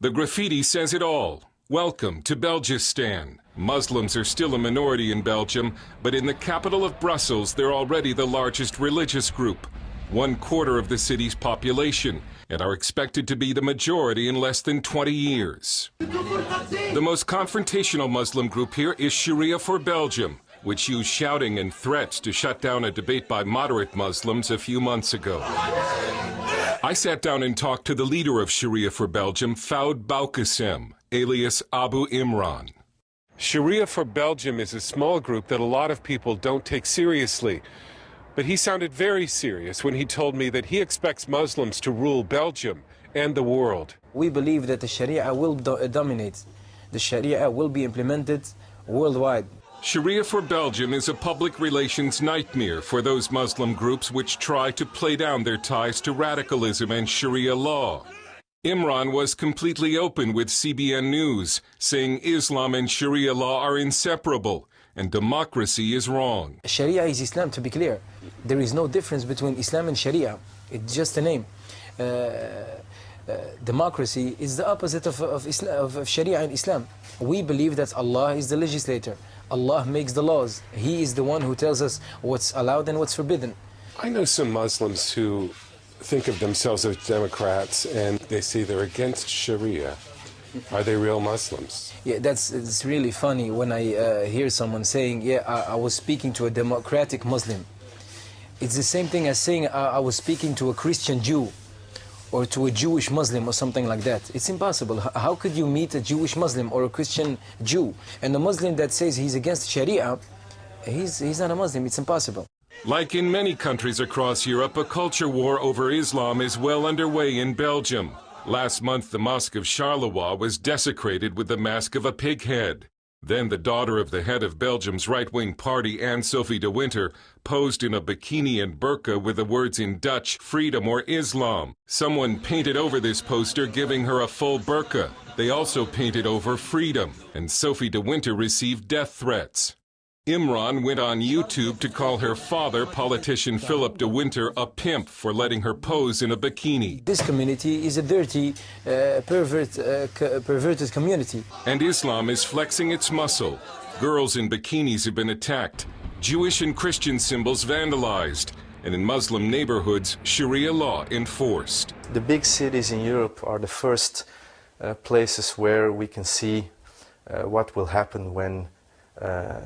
The graffiti says it all. Welcome to Belgistan. Muslims are still a minority in Belgium, but in the capital of Brussels, they're already the largest religious group, 1/4 of the city's population, and are expected to be the majority in less than 20 years. The most confrontational Muslim group here is Sharia for Belgium, which used shouting and threats to shut down a debate by moderate Muslims a few months ago. I sat down and talked to the leader of Sharia for Belgium, Foud Boukassem, alias Abu Imran. Sharia for Belgium is a small group that a lot of people don't take seriously. But he sounded very serious when he told me that he expects Muslims to rule Belgium and the world. We believe that the Sharia will dominate. The Sharia will be implemented worldwide. Sharia for Belgium is a public relations nightmare for those Muslim groups which try to play down their ties to radicalism and Sharia law. Imran was completely open with CBN News, saying Islam and Sharia law are inseparable and democracy is wrong. Sharia is Islam, to be clear. There is no difference between Islam and Sharia. It's just a name. Democracy is the opposite of Sharia and Islam. We believe that Allah is the legislator. Allah makes the laws. He is the one who tells us what's allowed and what's forbidden. I know some Muslims who think of themselves as Democrats and they say they're against Sharia. Are they real Muslims? Yeah, it's really funny when I hear someone saying, yeah, I was speaking to a democratic Muslim. It's the same thing as saying I was speaking to a Christian Jew or to a Jewish Muslim or something like that. It's impossible. How could you meet a Jewish Muslim or a Christian Jew? And a Muslim that says he's against Sharia, he's not a Muslim. It's impossible. Like in many countries across Europe, a culture war over Islam is well underway in Belgium. Last month, the Mosque of Charleroi was desecrated with the mask of a pig head. Then the daughter of the head of Belgium's right-wing party, Anne-Sophie de Winter, posed in a bikini and burqa with the words in Dutch, freedom or Islam. Someone painted over this poster, giving her a full burqa. They also painted over freedom, and Sophie de Winter received death threats. Imran went on YouTube to call her father, politician Philip de Winter, a pimp for letting her pose in a bikini. This community is a dirty, perverted community. And Islam is flexing its muscle. Girls in bikinis have been attacked, Jewish and Christian symbols vandalized, and in Muslim neighborhoods, Sharia law enforced. The big cities in Europe are the first places where we can see what will happen when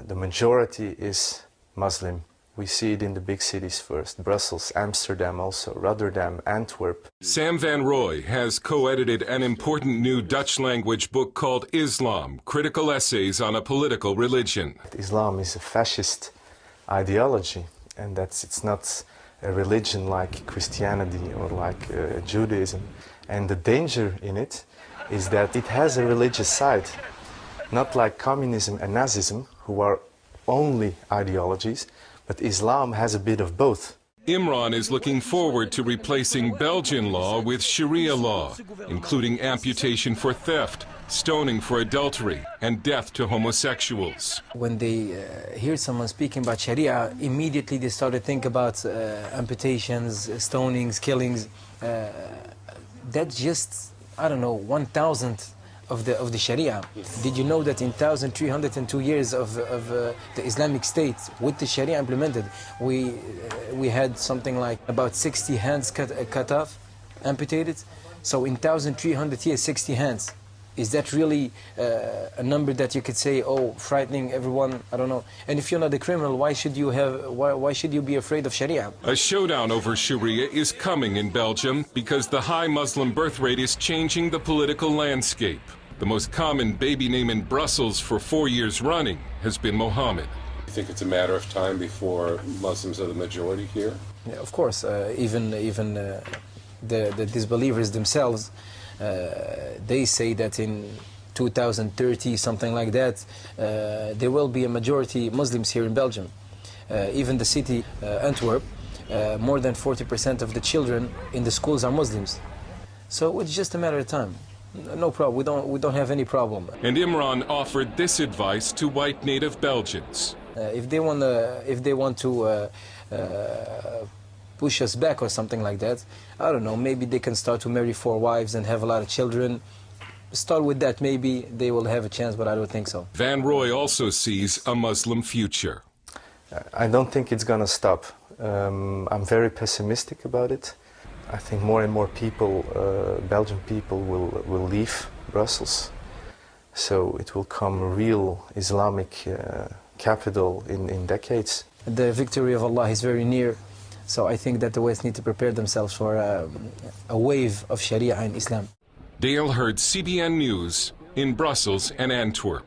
the majority is Muslim. We see it in the big cities first, Brussels, Amsterdam also, Rotterdam, Antwerp. Sam van Rooij has co-edited an important new Dutch-language book called Islam, Critical Essays on a Political Religion. Islam is a fascist ideology, and it's not a religion like Christianity or like Judaism. And the danger in it is that it has a religious side. Not like communism and Nazism, who are only ideologies, but Islam has a bit of both. Imran is looking forward to replacing Belgian law with Sharia law, including amputation for theft, stoning for adultery, and death to homosexuals. When they hear someone speaking about Sharia, immediately they start to think about amputations, stonings, killings. That's just, I don't know, 1,000th of the Sharia. Did you know that in 1,302 years of the Islamic State, with the Sharia implemented, we had something like about 60 hands cut off, amputated? So in 1,300 years, 60 hands. Is that really a number that you could say, oh, frightening everyone? I don't know. And if you're not a criminal, why should you be afraid of Sharia? A showdown over Sharia is coming in Belgium because the high Muslim birth rate is changing the political landscape. The most common baby name in Brussels for 4 years running has been Mohammed. You think it's a matter of time before Muslims are the majority here? Yeah, of course. Even the disbelievers themselves, they say that in 2030, something like that, there will be a majority Muslims here in Belgium. Even the city, Antwerp, more than 40% of the children in the schools are Muslims. So it's just a matter of time. No problem. We don't have any problem. And Imran offered this advice to white native Belgians. If they want to push us back or something like that, I don't know, maybe they can start to marry 4 wives and have a lot of children. start with that. Maybe they will have a chance, but I don't think so. Van Roy also sees a Muslim future. I don't think it's going to stop. I'm very pessimistic about it. I think more and more people, Belgian people, will leave Brussels. So it will come a real Islamic capital in decades. The victory of Allah is very near. So I think that the West need to prepare themselves for a wave of Sharia in Islam. Dale Hurd, CBN News, in Brussels and Antwerp.